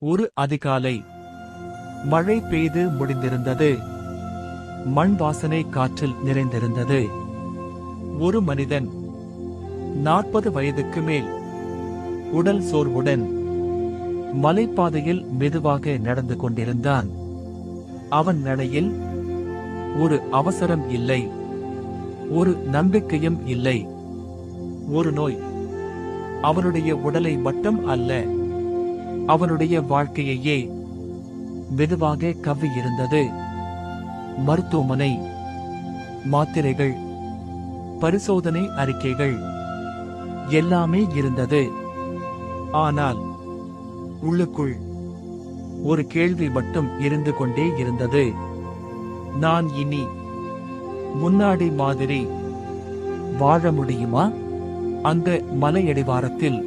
ஒரு அதிகாலை மழை பெய்து முடிந்திருந்தது. மண் வாசனை காற்றில் நிறைந்திருந்தது. ஒரு மனிதன் 40 வயதுக்கு மேல் உடல் சோர்வுடன் மலைப்பாதையில் மெதுவாக நடந்து கொண்டிருந்தான். அவன் நடையில் ஒரு அவசரம் இல்லை, ஒரு நம்பிக்கையும் இல்லை. ஒரு நோய் அவனுடைய உடலை மட்டும் அல்ல, அவனுடைய வாழ்க்கையையே மெதுவாக கவ்வியிருந்தது. மருத்துவமனை, மாத்திரைகள், பரிசோதனை அறிக்கைகள் எல்லாமே இருந்தது. ஆனால் உள்ளுக்குள் ஒரு கேள்வி மட்டும் இருந்து கொண்டே இருந்தது. நான் இனி முன்னாடி மாதிரி வாழ முடியுமா? அந்த மலையடிவாரத்தில்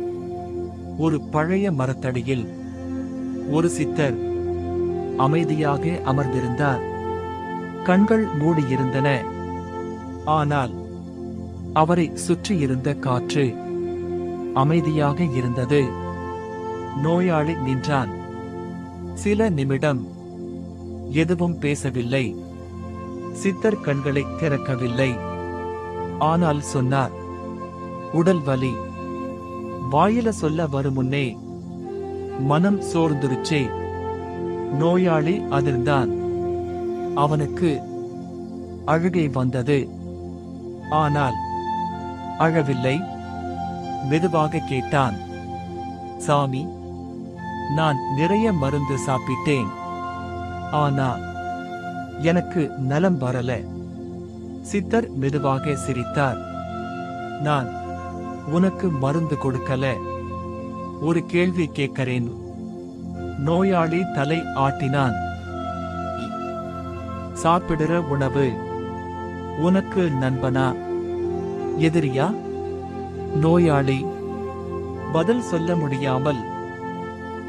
ஒரு பழைய மரத்தடியில் ஒரு சித்தர் அமைதியாக அமர்ந்திருந்தார். கண்கள் மூடியிருந்தன. ஆனால் அவரை சுற்றியிருந்த காற்று அமைதியாக இருந்தது. நோயாளி நின்றான். சில நிமிடம் எதுவும் பேசவில்லை. சித்தர் கண்களை திறக்கவில்லை. ஆனால் சொன்னார், உடல் வலி. வாயில சொல்ல வரும் முன்னே மனம் சோர்ந்துருச்சே. நோயாளி அதிர்ந்தான். அவனுக்கு அழுகை வந்தது. ஆனால் அழவில்லை. மெதுவாக கேட்டான், சாமி, நான் நிறைய மருந்து சாப்பிட்டேன், ஆனா எனக்கு நலம் வரல. சித்தர் மெதுவாக சிரித்தார். நான் உனக்கு மருந்து கொடுக்கல, ஒரு கேள்வி கேட்கிறேன். நோயாளி தலை ஆட்டினான். சாப்பிடுற உணவு உனக்கு நண்பனா, எதிரியா? நோயாளி பதில் சொல்ல முடியாமல்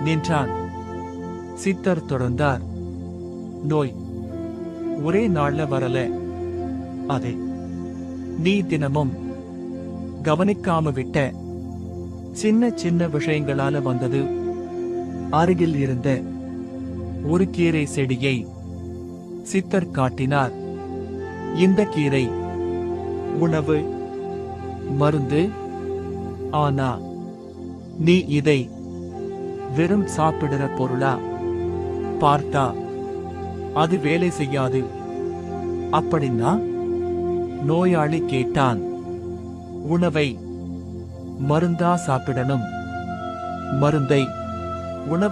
நின்றான். சித்தர் தொடர்ந்தார், நோய் ஒரே நாள்ல வரல, அதே நீ தினமும் கவனிக்காம விட்ட சின்ன சின்ன விஷயங்களால வந்தது. அருகில் இருந்த ஒரு கீரை செடியை சித்தர் காட்டினார். இந்த கீரை உணவு, மருந்து. ஆனா நீ இதை வெறும் சாப்பிடுற பொருளா பார்த்தா அது வேலை செய்யாது. அப்படின்னா? நோயாளி கேட்டான். உணவை மருந்தா சாப்பிடணும், மருந்தை உணவா